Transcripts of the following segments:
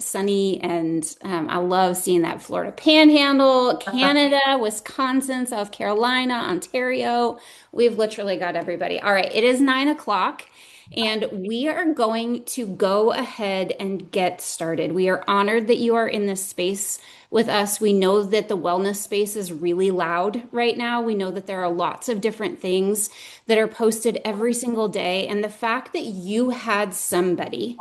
sunny, and I love seeing that Florida Panhandle, Canada, Wisconsin, South Carolina, Ontario. We've literally got everybody. All right, it is 9 o'clock. And we are going to go ahead and get started. We are honored that you are in this space with us. We know that the wellness space is really loud right now. We know that there are lots of different things that are posted every single day. And the fact that you had somebody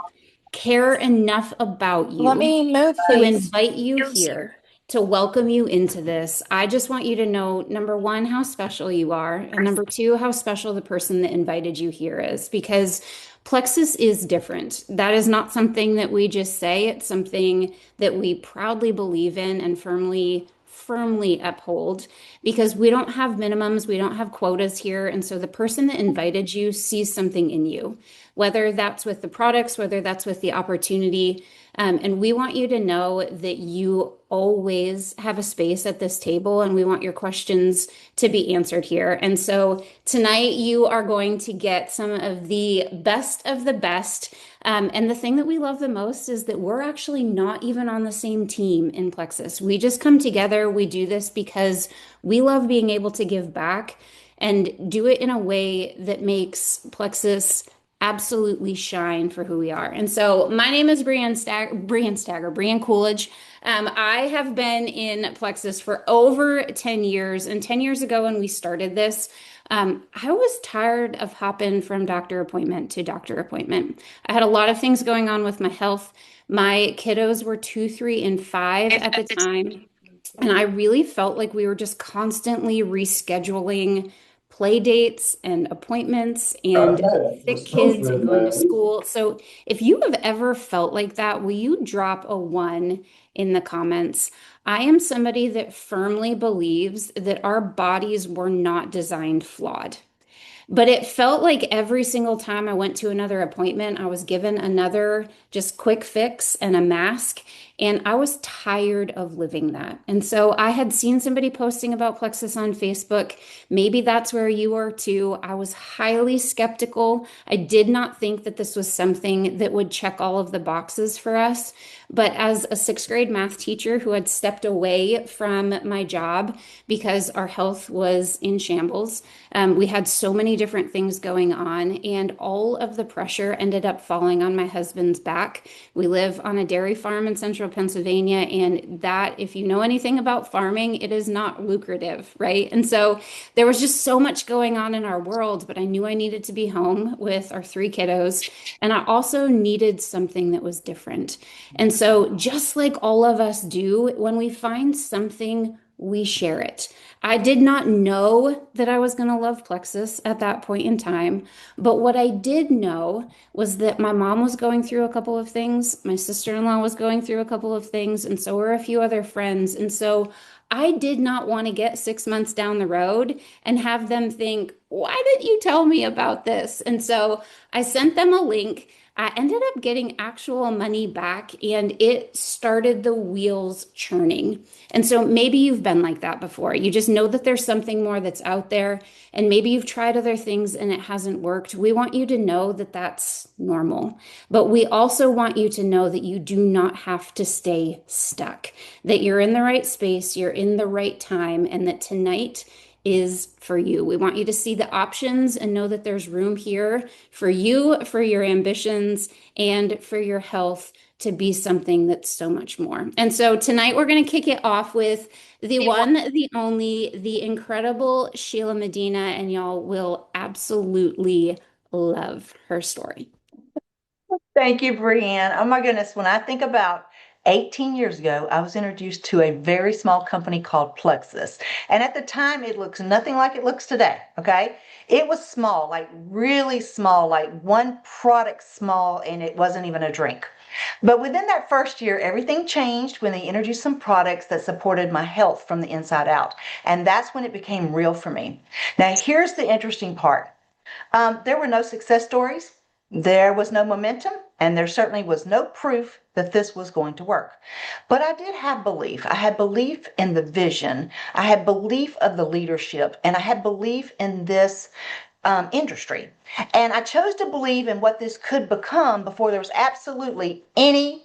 care enough about Let you me move, to please. invite you here, to welcome you into this. I just want you to know, number one, how special you are, and number two, how special the person that invited you here is, because Plexus is different. That is not something that we just say. It's something that we proudly believe in and firmly uphold, because we don't have minimums, we don't have quotas here. And so the person that invited you sees something in you, whether that's with the products, whether that's with the opportunity. And we want you to know that you always have a space at this table, and we want your questions to be answered here. And so tonight you are going to get some of the best. And the thing that we love the most is that we're actually not even on the same team in Plexus. We just come together. We do this because we love being able to give back and do it in a way that makes Plexus absolutely shine for who we are. And so my name is Brienne Coolidge. I have been in Plexus for over 10 years. And 10 years ago, when we started this, I was tired of hopping from doctor appointment to doctor appointment. I had a lot of things going on with my health. My kiddos were 2, 3, and 5 at the time. And I really felt like we were just constantly rescheduling play dates and appointments and sick kids and going to school. So if you have ever felt like that, will you drop a one in the comments? I am somebody that firmly believes that our bodies were not designed flawed. But it felt like every single time I went to another appointment, I was given another just quick fix and a mask. And I was tired of living that. And so I had seen somebody posting about Plexus on Facebook. Maybe that's where you are too. I was highly skeptical. I did not think that this was something that would check all of the boxes for us. But as a sixth grade math teacher who had stepped away from my job because our health was in shambles, we had so many different things going on, and all of the pressure ended up falling on my husband's back. We live on a dairy farm in central Pennsylvania, and that, if you know anything about farming, it is not lucrative, right? And so there was just so much going on in our world, but I knew I needed to be home with our 3 kiddos, and I also needed something that was different. And so, just like all of us do, when we find something, we share it. I did not know that I was going to love Plexus at that point in time, but what I did know was that my mom was going through a couple of things, my sister-in-law was going through a couple of things, and so were a few other friends. And so I did not want to get 6 months down the road and have them think, why didn't you tell me about this? And so I sent them a link. I ended up getting actual money back, and it started the wheels churning. And so maybe you've been like that before. You just know that there's something more that's out there, and maybe you've tried other things and it hasn't worked. We want you to know that that's normal. But we also want you to know that you do not have to stay stuck, that you're in the right space, you're in the right time, and that tonight is for you. We want you to see the options and know that there's room here for you, for your ambitions, and for your health to be something that's so much more. And so tonight we're going to kick it off with the one, the only, the incredible Sheila Medina, and y'all will absolutely love her story. Thank you, Brienne. Oh my goodness. When I think about 18 years ago, I was introduced to a very small company called Plexus. And at the time, it looks nothing like it looks today. Okay. It was small, like really small, like one product small, and it wasn't even a drink. But within that first year, everything changed when they introduced some products that supported my health from the inside out. And that's when it became real for me. Now, here's the interesting part. There were no success stories. There was no momentum, and there certainly was no proof that this was going to work. But I did have belief. I had belief in the vision. I had belief of the leadership, and I had belief in this industry. And I chose to believe in what this could become before there was absolutely any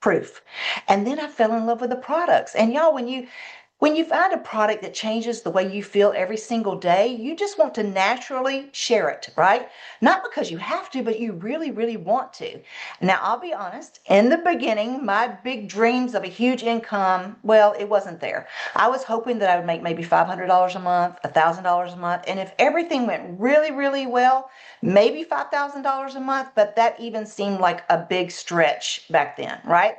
proof. And then I fell in love with the products. And y'all, when you find a product that changes the way you feel every single day, you just want to naturally share it, right? Not because you have to, but you really, really want to. Now, I'll be honest, in the beginning, my big dreams of a huge income, well, it wasn't there. I was hoping that I would make maybe $500 a month, $1,000 a month, and if everything went really, really well, maybe $5,000 a month, but that even seemed like a big stretch back then, right?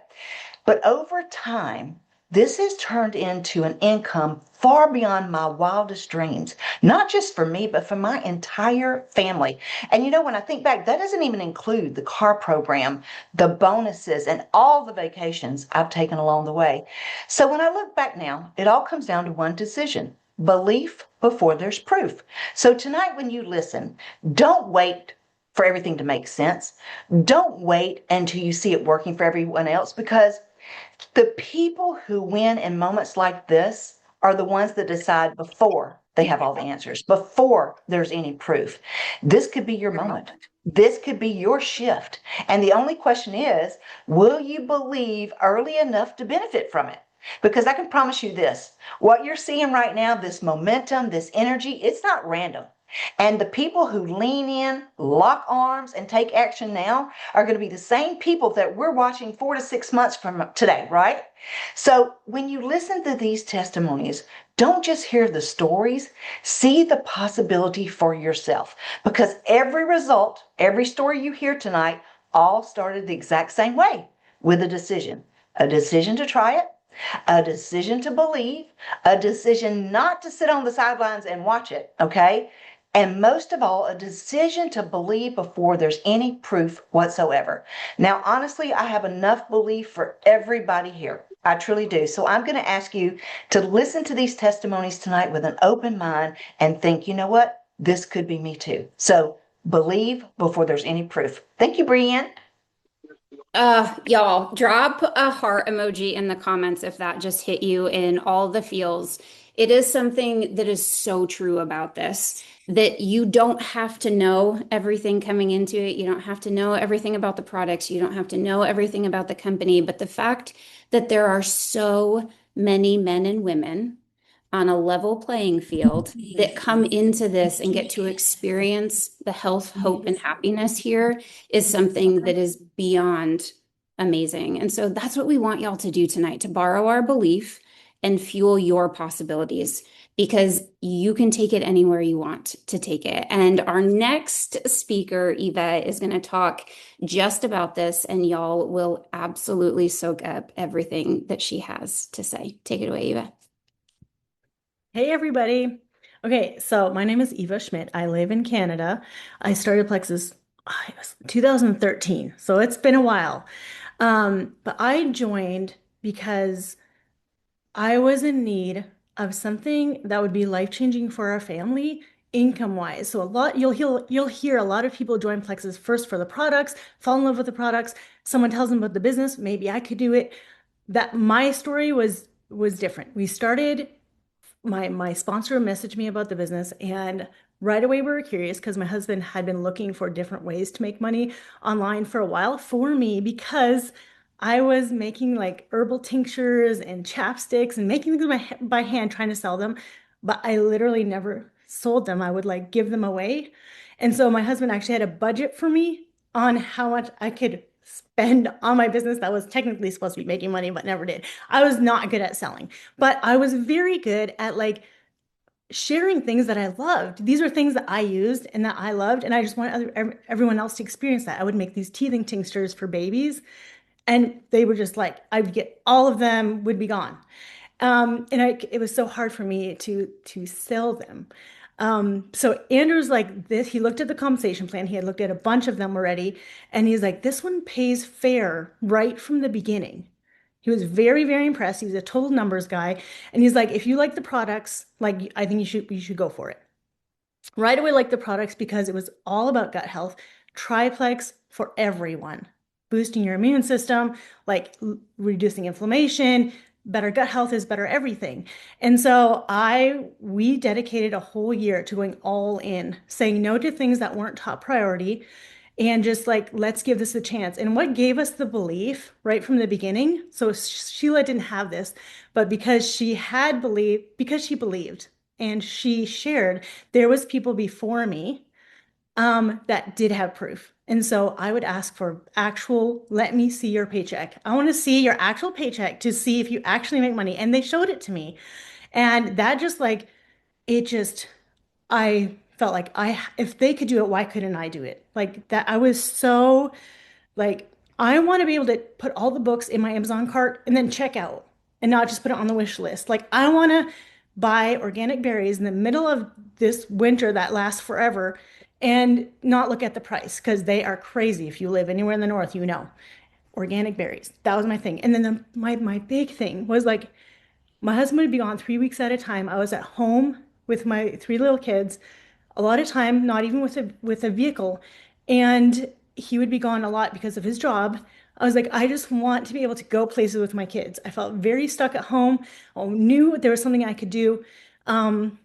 But over time, this has turned into an income far beyond my wildest dreams, not just for me, but for my entire family. And you know, when I think back, that doesn't even include the car program, the bonuses, and all the vacations I've taken along the way. So when I look back now, it all comes down to one decision: belief before there's proof. So tonight, when you listen, don't wait for everything to make sense. Don't wait until you see it working for everyone else, because the people who win in moments like this are the ones that decide before they have all the answers, before there's any proof. This could be your moment. This could be your shift. And the only question is, will you believe early enough to benefit from it? Because I can promise you this, what you're seeing right now, this momentum, this energy, it's not random. And the people who lean in, lock arms, and take action now are going to be the same people that we're watching 4 to 6 months from today, right? So when you listen to these testimonies, don't just hear the stories, see the possibility for yourself. Because every result, every story you hear tonight, all started the exact same way, with a decision. A decision to try it, a decision to believe, a decision not to sit on the sidelines and watch it, okay? And most of all, a decision to believe before there's any proof whatsoever. Now, honestly, I have enough belief for everybody here. I truly do. So I'm going to ask you to listen to these testimonies tonight with an open mind and think, you know what? This could be me too. So believe before there's any proof. Thank you, Brienne. Y'all, drop a heart emoji in the comments if that just hit you in all the feels. It is something that is so true about this, that you don't have to know everything coming into it. You don't have to know everything about the products. You don't have to know everything about the company. But the fact that there are so many men and women on a level playing field that come into this and get to experience the health, hope, and happiness here is something that is beyond amazing. And so that's what we want y'all to do tonight, to borrow our belief and fuel your possibilities, because you can take it anywhere you want to take it. And our next speaker, Eva, is going to talk just about this, and y'all will absolutely soak up everything that she has to say. Take it away, Eva. Hey everybody. Okay, so my name is Eva Schmidt. I live in Canada. I started Plexus, it was 2013, so it's been a while. But I joined because I was in need of something that would be life-changing for our family, income-wise. So a lot you'll hear a lot of people join Plexus first for the products, fall in love with the products. Someone tells them about the business, maybe I could do it. That my story was different. We started my sponsor messaged me about the business, and right away we were curious because my husband had been looking for different ways to make money online for a while for me, because I was making like herbal tinctures and chapsticks and making things by hand trying to sell them, but I literally never sold them. I would like give them away. And so my husband actually had a budget for me on how much I could spend on my business that was technically supposed to be making money but never did. I was not good at selling, but I was very good at like sharing things that I loved. These are things that I used and that I loved, and I just want everyone else to experience that. I would make these teething tinctures for babies, and they were just like, I would get all of them would be gone. It was so hard for me to sell them. So Andrew's like this. He looked at the compensation plan. He had looked at a bunch of them already, and he's like, this one pays fair right from the beginning. He was very, very impressed. He was a total numbers guy, and he's like, if you like the products, like I think you should go for it. Right away, like the products because it was all about gut health. Triplex for everyone, boosting your immune system, like reducing inflammation. Better gut health is better everything. And so we dedicated a whole year to going all in, saying no to things that weren't top priority. and just like, let's give this a chance. And what gave us the belief right from the beginning? So Sheila didn't have this, but because she believed and she shared, there was people before me that did have proof. And so I would ask for actual, let me see your paycheck. I want to see your actual paycheck to see if you actually make money. And they showed it to me. And that just like, it just, I felt like if they could do it, why couldn't I do it? Like that, I was so like, I want to be able to put all the books in my Amazon cart and then check out and not just put it on the wish list. Like, I want to buy organic berries in the middle of this winter that lasts forever and not look at the price because they are crazy. If you live anywhere in the north, you know, organic berries. That was my thing. And then my big thing was like, my husband would be gone 3 weeks at a time. I was at home with my three little kids, a lot of time, not even with a vehicle, and he would be gone a lot because of his job. I was like, I just want to be able to go places with my kids. I felt very stuck at home. I knew there was something I could do. And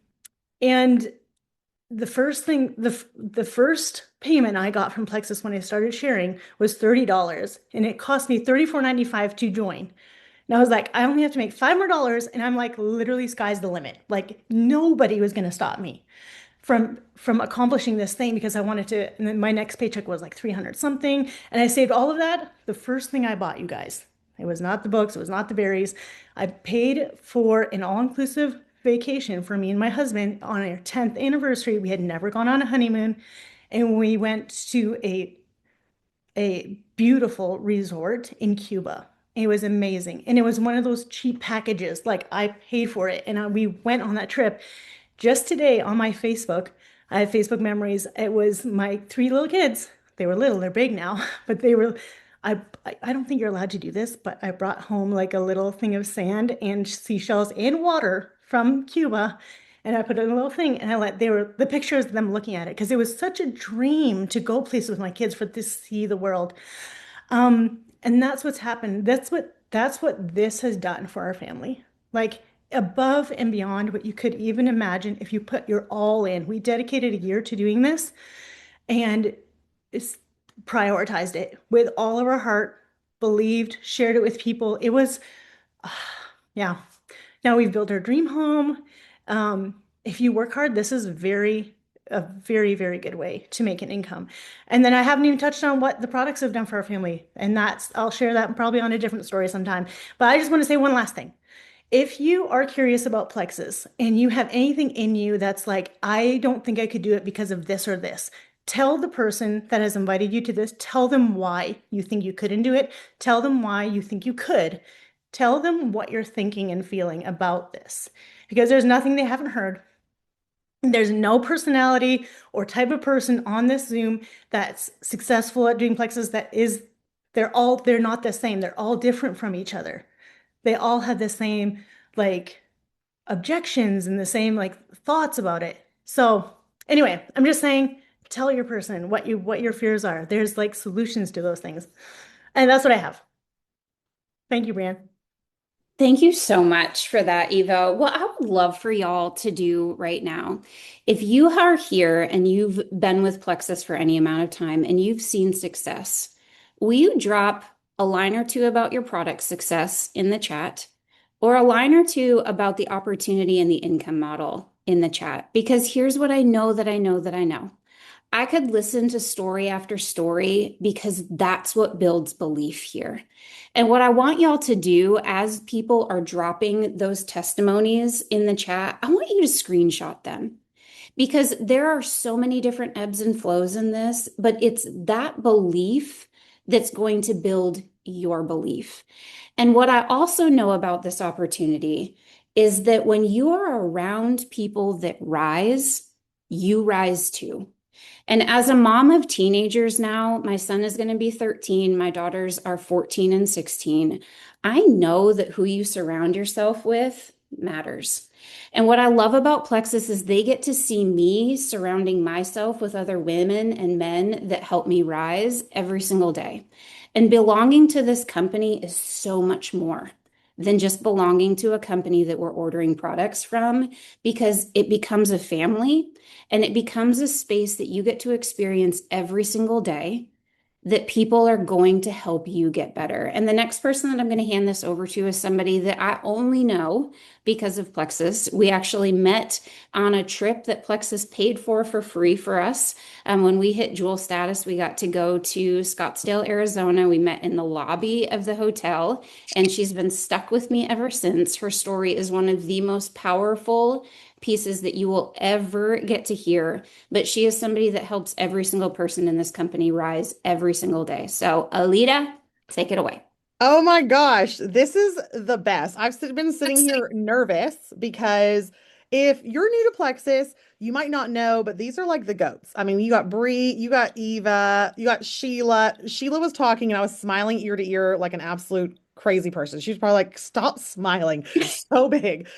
the first thing, the first payment I got from Plexus when I started sharing was $30, and it cost me $34.95 to join. And I was like, I only have to make $5 more, and I'm like, literally, sky's the limit. Like nobody was going to stop me from accomplishing this thing because I wanted to. And then my next paycheck was like 300 something, and I saved all of that. The first thing I bought, you guys, it was not the books, it was not the berries. I paid for an all-inclusive vacation for me and my husband on our 10th anniversary. We had never gone on a honeymoon, and we went to a beautiful resort in Cuba. It was amazing. And it was one of those cheap packages. Like I paid for it. And we went on that trip. Just today on my Facebook, I have Facebook memories. It was my three little kids. They were little, they're big now, but they were, I don't think you're allowed to do this, but I brought home like a little thing of sand and seashells and water from Cuba. And I put it in a little thing and they were the pictures of them looking at it because it was such a dream to go places with my kids for to see the world. And that's what's happened. That's what this has done for our family. Like above and beyond what you could even imagine if you put your all in. We dedicated a year to doing this and it's prioritized it with all of our heart, believed, shared it with people. It was, yeah. Now we've built our dream home. If you work hard, this is a very, very good way to make an income. And then I haven't even touched on what the products have done for our family. And I'll share that probably on a different story sometime. But I just want to say one last thing. If you are curious about Plexus and you have anything in you that's like, I don't think I could do it because of this or this, tell the person that has invited you to this, tell them why you think you couldn't do it. Tell them why you think you could. Tell them what you're thinking and feeling about this because there's nothing they haven't heard. There's no personality or type of person on this Zoom that's successful at doing Plexus they're not the same. They're all different from each other. They all have the same like objections and the same like thoughts about it. So anyway, I'm just saying, tell your person what your fears are. There's like solutions to those things. And that's what I have. Thank you, Brian. Thank you so much for that, Eva. What I would love for y'all to do right now, if you are here and you've been with Plexus for any amount of time and you've seen success, will you drop a line or two about your product success in the chat or a line or two about the opportunity and the income model in the chat? Because here's what I know that I know that I know. I could listen to story after story because that's what builds belief here. And what I want y'all to do as people are dropping those testimonies in the chat, I want you to screenshot them because there are so many different ebbs and flows in this, but it's that belief that's going to build your belief. And what I also know about this opportunity is that when you are around people that rise, you rise too. And as a mom of teenagers now, my son is going to be 13, my daughters are 14 and 16. I know that who you surround yourself with matters. And what I love about Plexus is they get to see me surrounding myself with other women and men that help me rise every single day. And belonging to this company is so much more than just belonging to a company that we're ordering products from, because it becomes a family and it becomes a space that you get to experience every single day, that people are going to help you get better. And the next person that I'm going to hand this over to is somebody that I only know because of Plexus. We actually met on a trip that Plexus paid for free for us. When we hit Jewel status, we got to go to Scottsdale, Arizona. We met in the lobby of the hotel, and she's been stuck with me ever since. Her story is one of the most powerful pieces that you will ever get to hear, but she is somebody that helps every single person in this company rise every single day. So, Alita, take it away. Oh my gosh, this is the best. Been sitting here nervous because if you're new to Plexus, you might not know, but these are like the goats. I mean, you got Bree, you got Eva, you got Sheila. Sheila was talking and I was smiling ear to ear like an absolute crazy person. She was probably like, stop smiling so big.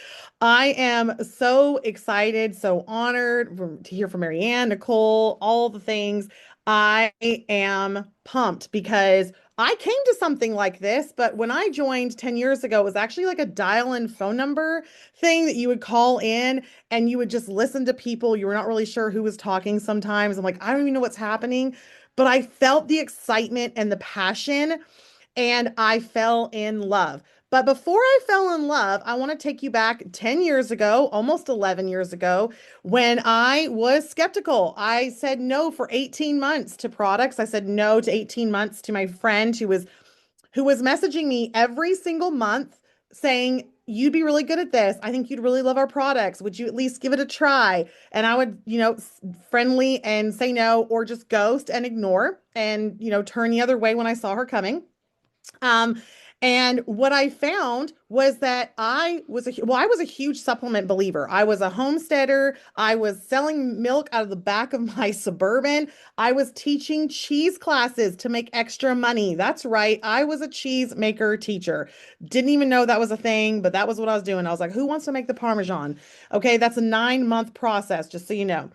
I am so excited, so honored to hear from Marianne, Nicole, all the things. I am pumped because I came to something like this, but when I joined 10 years ago, it was actually like a dial-in phone number thing that you would call in and you would just listen to people. You were not really sure who was talking sometimes. I'm like, I don't even know what's happening, but I felt the excitement and the passion and I fell in love. But before I fell in love, I want to take you back 10 years ago, almost 11 years ago, when I was skeptical. I said no for 18 months to products. I said no to 18 months to my friend who was messaging me every single month saying, "You'd be really good at this. I think you'd really love our products. Would you at least give it a try?" And I would, friendly and say no or just ghost and ignore and, turn the other way when I saw her coming. Um, and what I found was that I was a huge supplement believer. I was a homesteader. I was selling milk out of the back of my Suburban. I was teaching cheese classes to make extra money. That's right. I was a cheese maker teacher. Didn't even know that was a thing, but that was what I was doing. I was like, who wants to make the Parmesan? Okay, that's a 9-month process, just so you know.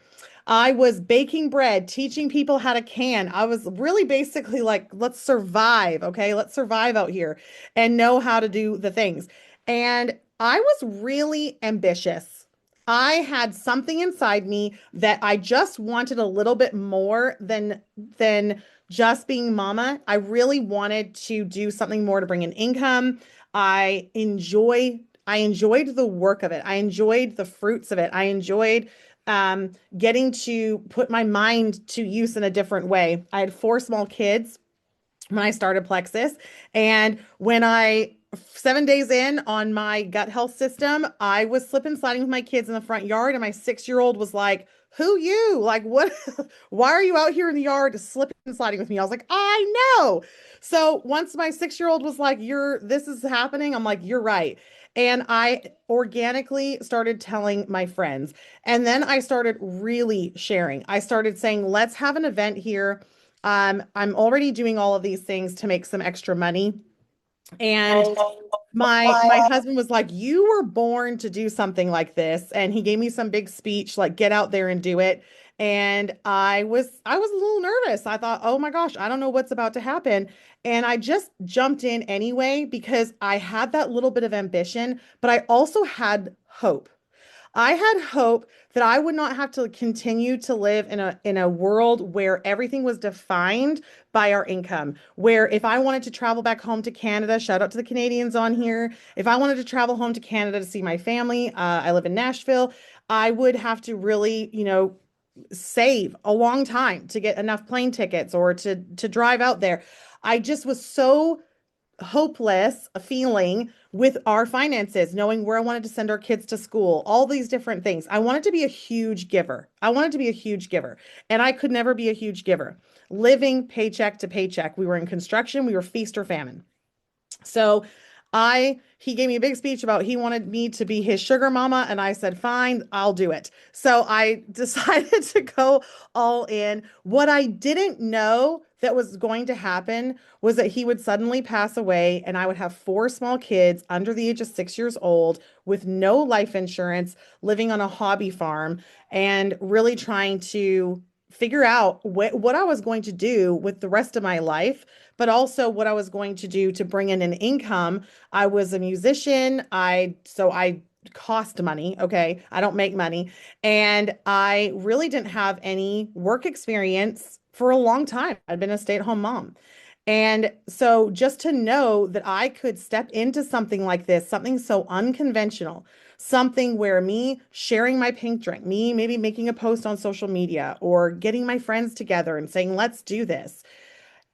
I was baking bread, teaching people how to can. I was really basically like, let's survive, okay? Let's survive out here and know how to do the things. And I was really ambitious. I had something inside me that I just wanted a little bit more than just being mama. I really wanted to do something more to bring in income. I enjoyed the work of it. I enjoyed the fruits of it. I enjoyed getting to put my mind to use in a different way. I had 4 small kids when I started Plexus. And when 7 days in on my gut health system, I was slip and sliding with my kids in the front yard. And my 6-year-old was like, who you? Like, what? Why are you out here in the yard slipping and sliding with me? I was like, I know. So once my 6-year-old was like, this is happening, I'm like, you're right. And I organically started telling my friends. And then I started really sharing. I started saying, let's have an event here. I'm already doing all of these things to make some extra money. And my husband was like, "You were born to do something like this." And he gave me some big speech, like, "Get out there and do it." And I was a little nervous. I thought, "Oh my gosh, I don't know what's about to happen." And I just jumped in anyway because I had that little bit of ambition, but I also had hope. I had hope that I would not have to continue to live in a world where everything was defined by our income. Where if I wanted to travel back home to Canada, shout out to the Canadians on here, if I wanted to travel home to Canada to see my family, I live in Nashville, I would have to really, save a long time to get enough plane tickets or to drive out there. I just was so hopeless feeling with our finances, knowing where I wanted to send our kids to school, all these different things. I wanted to be a huge giver. I wanted to be a huge giver, and I could never be a huge giver. Living paycheck to paycheck. We were in construction, we were feast or famine. So he gave me a big speech about he wanted me to be his sugar mama, and I said, fine, I'll do it. So I decided to go all in. What I didn't know that was going to happen was that he would suddenly pass away, and I would have 4 small kids under the age of 6 years old with no life insurance, living on a hobby farm, and really trying to figure out what I was going to do with the rest of my life, but also what I was going to do to bring in an income. I was a musician. I cost money. Okay. I don't make money. And I really didn't have any work experience for a long time. I'd been a stay-at-home mom. And so just to know that I could step into something like this, something so unconventional, something where me sharing my pink drink, me maybe making a post on social media or getting my friends together and saying, let's do this,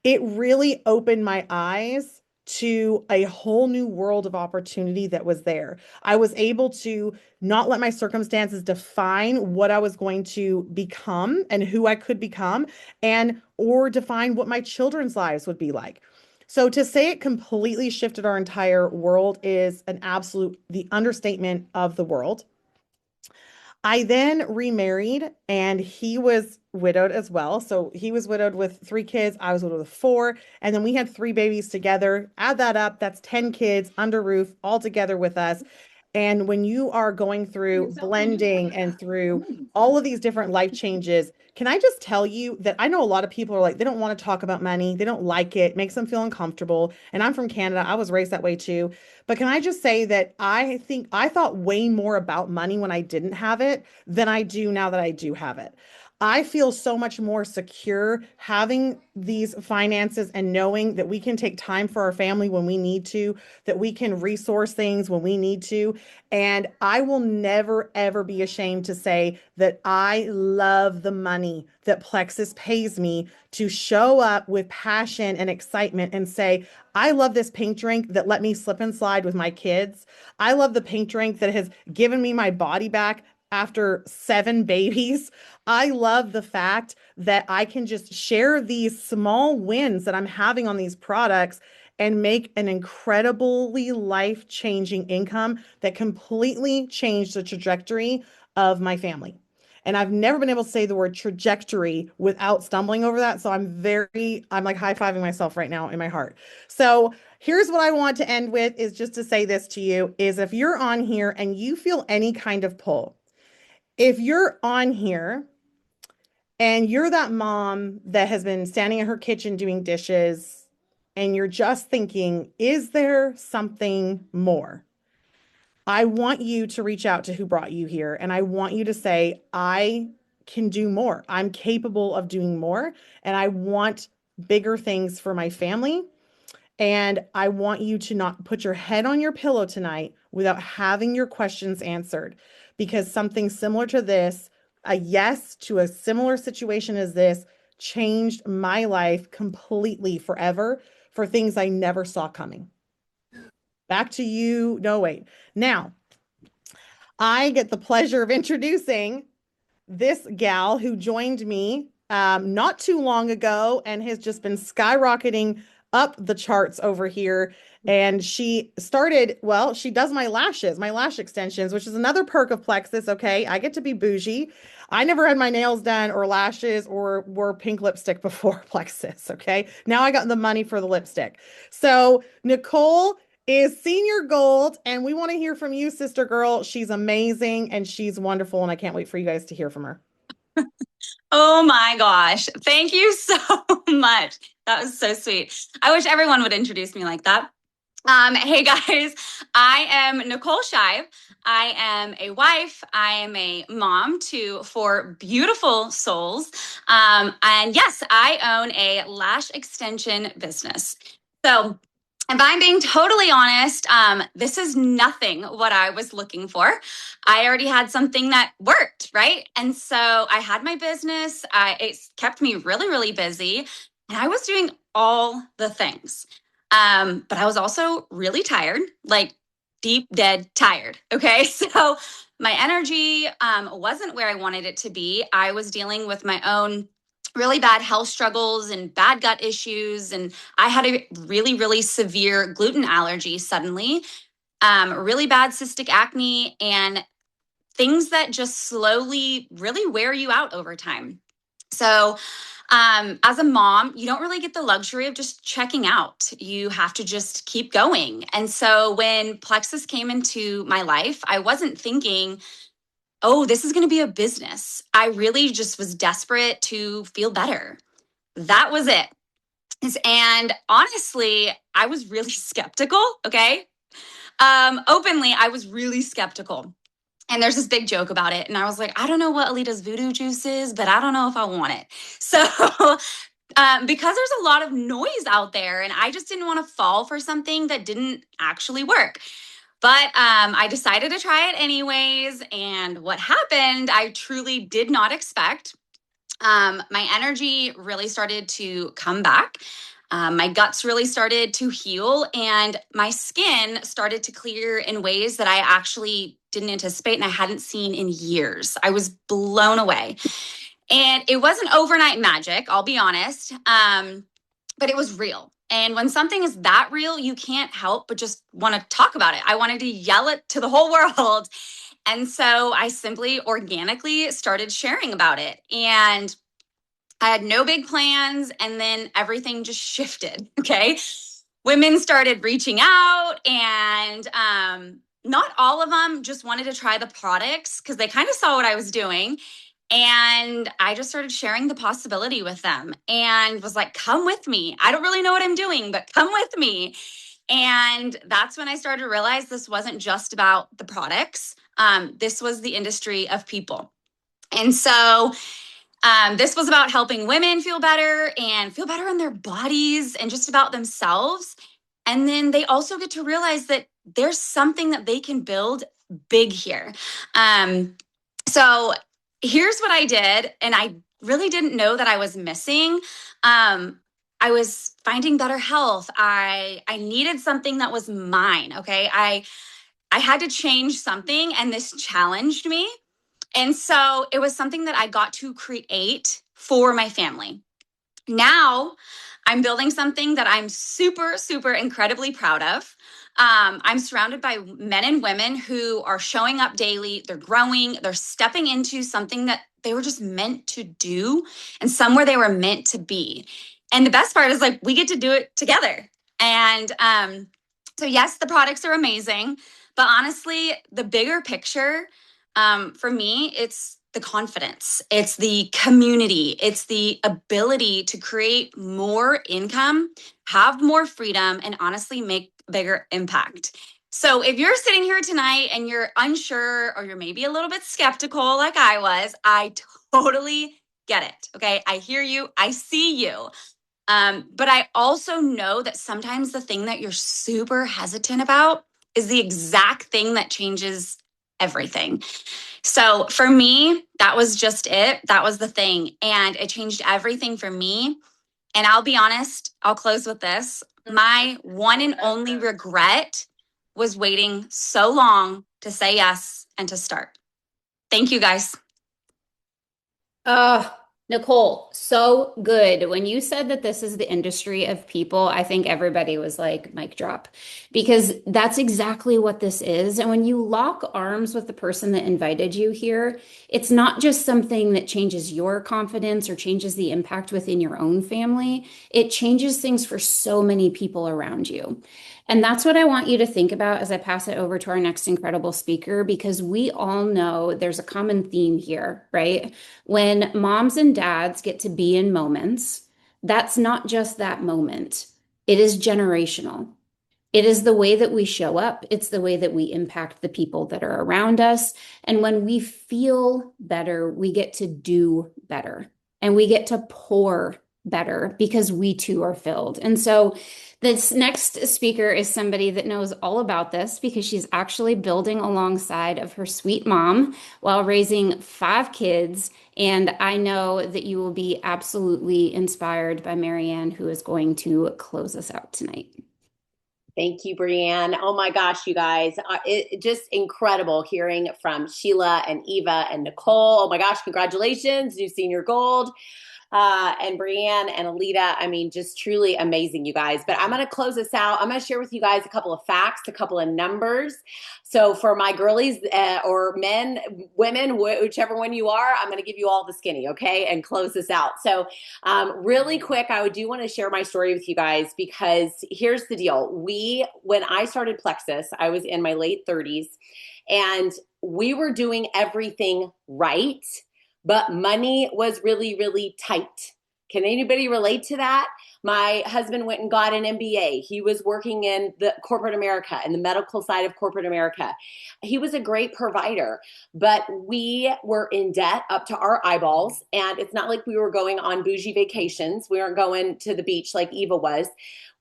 it really opened my eyes to a whole new world of opportunity that was there. I was able to not let my circumstances define what I was going to become and who I could become, and or define what my children's lives would be like. So to say it completely shifted our entire world is an absolute the understatement of the world. I then remarried and he was widowed as well. So he was widowed with 3 kids. I was widowed with 4. And then we had 3 babies together. Add that up, that's 10 kids under roof all together with us. And when you are going through blending and through all of these different life changes, can I just tell you that I know a lot of people are like, they don't want to talk about money. They don't like it, makes them feel uncomfortable. And I'm from Canada. I was raised that way too. But can I just say that I think I thought way more about money when I didn't have it than I do now that I do have it. I feel so much more secure having these finances and knowing that we can take time for our family when we need to, that we can resource things when we need to. And I will never, ever be ashamed to say that I love the money that Plexus pays me to show up with passion and excitement and say, I love this pink drink that let me slip and slide with my kids. I love the pink drink that has given me my body back after 7 babies. I love the fact that I can just share these small wins that I'm having on these products and make an incredibly life-changing income that completely changed the trajectory of my family. And I've never been able to say the word trajectory without stumbling over that. So I'm like high-fiving myself right now in my heart. So here's what I want to end with is just to say this to you is if you're on here and you feel any kind of pull, if you're on here and you're that mom that has been standing in her kitchen doing dishes and you're just thinking, is there something more? I want you to reach out to who brought you here. And I want you to say, I can do more. I'm capable of doing more. And I want bigger things for my family. And I want you to not put your head on your pillow tonight without having your questions answered, because something similar to this, a yes to a similar situation as this, changed my life completely forever for things I never saw coming. Back to you. No, wait. Now, I get the pleasure of introducing this gal who joined me not too long ago and has just been skyrocketing up the charts over here. And she started, well, she does my lashes, my lash extensions, which is another perk of Plexus. Okay. I get to be bougie. I never had my nails done or lashes or wore pink lipstick before Plexus. Okay. Now I got the money for the lipstick. So Nicole is senior gold, and we want to hear from you, sister girl. She's amazing and she's wonderful. And I can't wait for you guys to hear from her. Oh my gosh. Thank you so much. That was so sweet. I wish everyone would introduce me like that. Hey guys, I am Nicole Shive. I am a wife. I am a mom to 4 beautiful souls. And yes, I own a lash extension business. So if I'm being totally honest, this is nothing what I was looking for. I already had something that worked, right? And so I had my business. It kept me really, really busy. And I was doing all the things. But I was also really tired, like deep, dead tired. Okay. So my energy wasn't where I wanted it to be. I was dealing with my own really bad health struggles and bad gut issues. And I had a really, really severe gluten allergy suddenly, really bad cystic acne, and things that just slowly really wear you out over time. So, as a mom, you don't really get the luxury of just checking out. You have to just keep going. And so when Plexus came into my life, I wasn't thinking oh, this is going to be a business. I really just was desperate to feel better. That was it. And honestly, I was really skeptical. Okay. Openly, I was really skeptical. And there's this big joke about it. And I was like, I don't know what Alita's voodoo juice is, but I don't know if I want it. So, because there's a lot of noise out there, and I just didn't want to fall for something that didn't actually work. But I decided to try it anyways. And what happened, I truly did not expect. My energy really started to come back. My guts really started to heal, and my skin started to clear in ways that I actually didn't anticipate and I hadn't seen in years. I was blown away. And it wasn't overnight magic, I'll be honest, but it was real. And when something is that real, you can't help but just want to talk about it. I wanted to yell it to the whole world. And so I simply organically started sharing about it. And I had no big plans, and then everything just shifted. Okay. Women started reaching out, and not all of them just wanted to try the products because they kind of saw what I was doing. And I just started sharing the possibility with them and was like, come with me. I don't really know what I'm doing, but come with me. And that's when I started to realize this wasn't just about the products. This was the industry of people. And so this was about helping women feel better and feel better in their bodies and just about themselves. And then they also get to realize that there's something that they can build big here. So here's what I did, and I really didn't know that I was missing. I was finding better health. I needed something that was mine. Okay. I had to change something, and this challenged me. And so it was something that I got to create for my family. Now I'm building something that I'm super, super incredibly proud of. I'm surrounded by men and women who are showing up daily. They're growing. They're stepping into something that they were just meant to do and somewhere they were meant to be. And the best part is like we get to do it together. And so yes, the products are amazing, but honestly, the bigger picture for me, it's the confidence, it's the community, it's the ability to create more income, have more freedom, and honestly make bigger impact. So if you're sitting here tonight and you're unsure or you're maybe a little bit skeptical like I was, I totally get it. Okay. I hear you. I see you. But I also know that sometimes the thing that you're super hesitant about is the exact thing that changes everything. So for me, that was just it. That was the thing. And it changed everything for me. And I'll be honest, I'll close with this. My one and only regret was waiting so long to say yes and to start. Thank you, guys. Nicole, so good. When you said that this is the industry of people, I think everybody was like, mic drop, because that's exactly what this is. And when you lock arms with the person that invited you here, it's not just something that changes your confidence or changes the impact within your own family. It changes things for so many people around you. And that's what I want you to think about as I pass it over to our next incredible speaker, because we all know there's a common theme here, right? When moms and dads get to be in moments, that's not just that moment. It is generational. It is the way that we show up. It's the way that we impact the people that are around us. And when we feel better, we get to do better and we get to pour better because we too are filled. And so this next speaker is somebody that knows all about this because she's actually building alongside of her sweet mom while raising 5 kids. And I know that you will be absolutely inspired by Marianne, who is going to close us out tonight. Thank you, Brianne. Oh my gosh, you guys. It just incredible hearing from Sheila and Eva and Nicole. Oh my gosh, congratulations, new senior gold. And Brianne and Alita, I mean, just truly amazing, you guys. But I'm going to close this out. I'm going to share with you guys a couple of facts, a couple of numbers. So for my girlies or men, women, whichever one you are, I'm going to give you all the skinny, okay, and close this out. So really quick, I do want to share my story with you guys because here's the deal. When I started Plexus, I was in my late 30s. And we were doing everything right, but money was really, really tight. Can anybody relate to that? My husband went and got an MBA. He was working in the corporate America, in the medical side of corporate America. He was a great provider, but we were in debt up to our eyeballs. And it's not like we were going on bougie vacations. We weren't going to the beach like Eva was.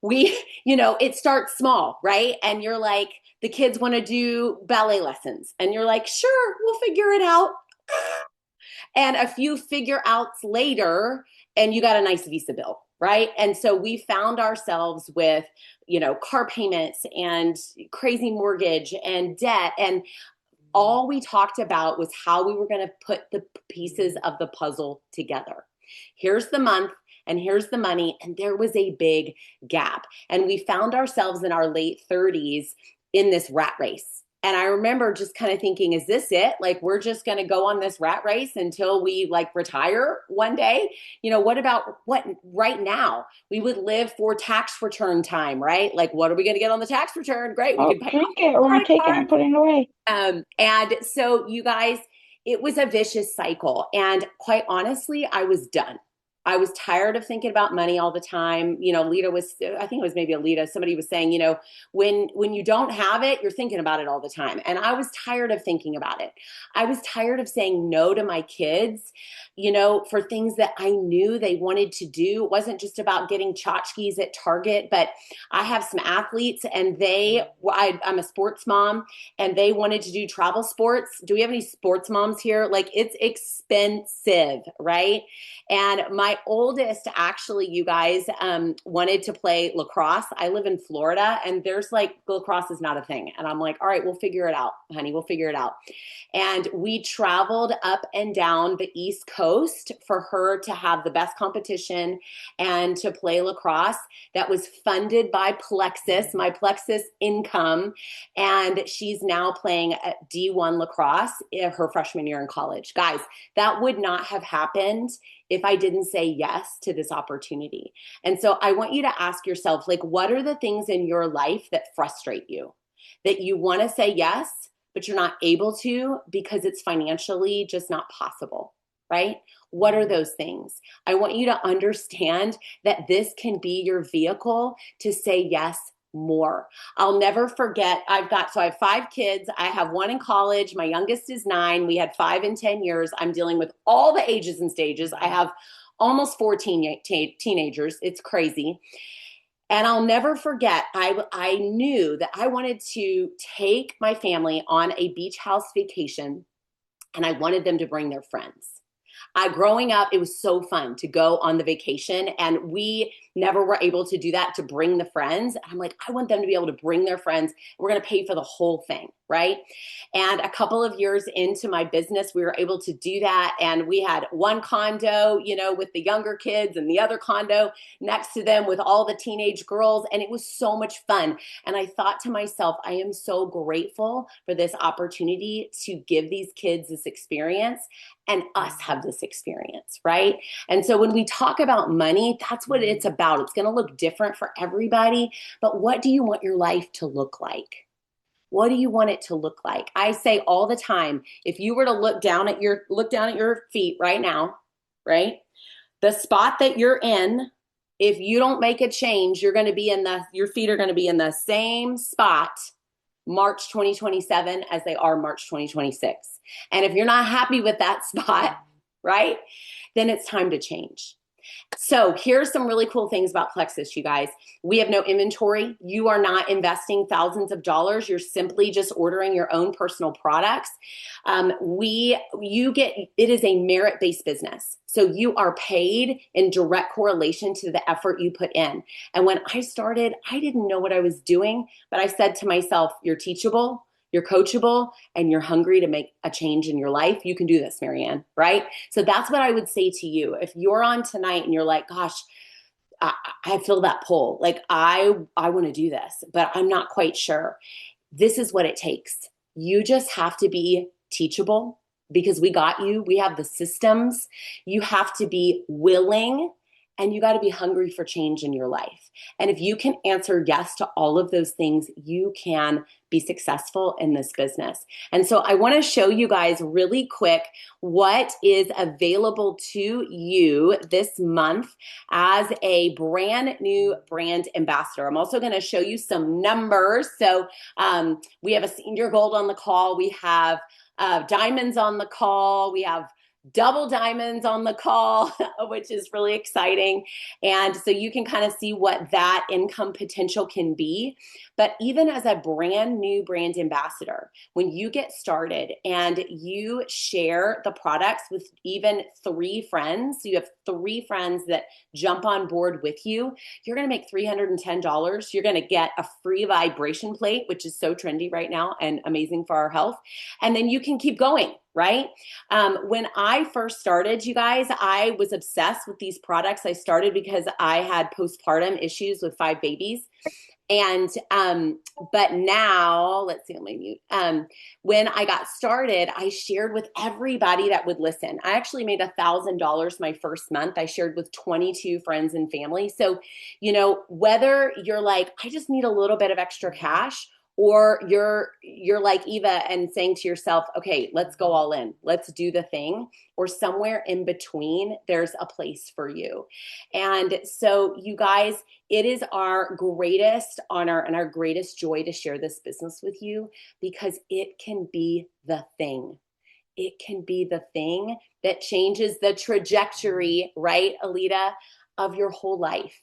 It starts small, right? And you're like, the kids want to do ballet lessons. And you're like, sure, we'll figure it out. And a few figure outs later, and you got a nice Visa bill, right? And so we found ourselves with, car payments and crazy mortgage and debt. And all we talked about was how we were going to put the pieces of the puzzle together. Here's the month and here's the money. And there was a big gap. And we found ourselves in our late 30s in this rat race. And I remember just kind of thinking, is this it? Like, we're just going to go on this rat race until we retire one day? What about right now? We would live for tax return time, right? Like, what are we going to get on the tax return? Great. We can pay Drink it or take it and put it away. And so you guys, it was a vicious cycle. And quite honestly, I was done. I was tired of thinking about money all the time. I think it was maybe Alita, somebody was saying, when you don't have it, you're thinking about it all the time. And I was tired of thinking about it. I was tired of saying no to my kids, for things that I knew they wanted to do. It wasn't just about getting tchotchkes at Target, but I have some athletes and I'm a sports mom and they wanted to do travel sports. Do we have any sports moms here? Like, it's expensive, right? And my oldest, actually, you guys, wanted to play lacrosse. I live in Florida and there's lacrosse is not a thing. And I'm like, all right, we'll figure it out, honey. We'll figure it out. And we traveled up and down the East Coast for her to have the best competition and to play lacrosse. That was funded by Plexus, my Plexus income. And she's now playing at D1 lacrosse in her freshman year in college. Guys, that would not have happened if I didn't say yes to this opportunity. And so I want you to ask yourself, what are the things in your life that frustrate you, that you want to say yes, but you're not able to because it's financially just not possible, right? What are those things? I want you to understand that this can be your vehicle to say yes more. I'll never forget. I have 5 kids. I have 1 in college. My youngest is 9. We had 5 in 10 years. I'm dealing with all the ages and stages. I have almost 14 teenagers. It's crazy. And I'll never forget, I knew that I wanted to take my family on a beach house vacation and I wanted them to bring their friends. Growing up, it was so fun to go on the vacation and we never were able to do that, to bring the friends. And I'm like, I want them to be able to bring their friends. We're going to pay for the whole thing, right? And a couple of years into my business, we were able to do that. And we had one condo, with the younger kids and the other condo next to them with all the teenage girls. And it was so much fun. And I thought to myself, I am so grateful for this opportunity to give these kids this experience and us have this experience, right? And so when we talk about money, that's what it's about. It's going to look different for everybody, but what do you want your life to look like? What do you want it to look like? I say all the time, if you were to look down at your feet right now, right? The spot that you're in, if you don't make a change, your feet are going to be in the same spot March 2027 as they are March 2026. And if you're not happy with that spot, right, then it's time to change. So here's some really cool things about Plexus, you guys. We have no inventory. You are not investing thousands of dollars. You're simply just ordering your own personal products. It is a merit-based business. So you are paid in direct correlation to the effort you put in. And when I started, I didn't know what I was doing, but I said to myself, you're teachable, you're coachable, and you're hungry to make a change in your life. You can do this, Marianne, right? So that's what I would say to you. If you're on tonight and you're like, gosh, I feel that pull. Like I want to do this, but I'm not quite sure. This is what it takes. You just have to be teachable because we got you. We have the systems. You have to be willing and you got to be hungry for change in your life. And if you can answer yes to all of those things, you can be successful in this business. And so I want to show you guys really quick what is available to you this month as a brand new brand ambassador. I'm also going to show you some numbers. So we have a senior gold on the call. We have diamonds on the call. We have double diamonds on the call, which is really exciting. And so you can kind of see what that income potential can be. But even as a brand new brand ambassador, when you get started and you share the products with even 3 friends, so you have 3 friends that jump on board with you, you're going to make $310. You're going to get a free vibration plate, which is so trendy right now and amazing for our health. And then you can keep going, right? When I first started, you guys, I was obsessed with these products. I started because I had postpartum issues with 5 babies. And, but now, let's see, let me mute. When I got started, I shared with everybody that would listen. I actually made $1,000 my first month. I shared with 22 friends and family. So, you know, whether you're like, I just need a little bit of extra cash, or you're like Eva and saying to yourself, okay, let's go all in, let's do the thing, or somewhere in between, there's a place for you. And so you guys, it is our greatest honor and our greatest joy to share this business with you, because it can be the thing. It can be the thing that changes the trajectory, right, Alita, of your whole life.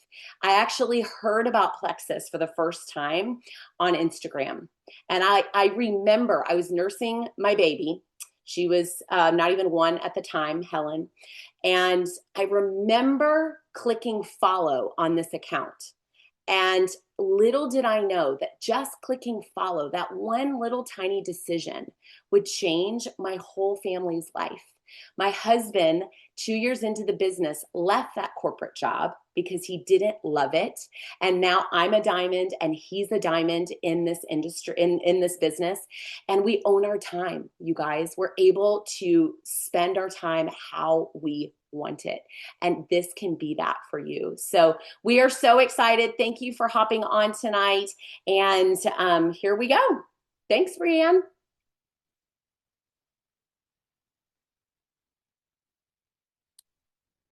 I actually heard about Plexus for the first time on Instagram. And I remember I was nursing my baby. She was not even 1 at the time, Helen. And I remember clicking follow on this account. And little did I know that just clicking follow, that one little tiny decision, would change my whole family's life. My husband, 2 years into the business, left that corporate job because he didn't love it. And now I'm a diamond and he's a diamond in this industry, in this business. And we own our time, you guys. We're able to spend our time how we want it. And this can be that for you. So we are so excited. Thank you for hopping on tonight. And here we go. Thanks, Brianne.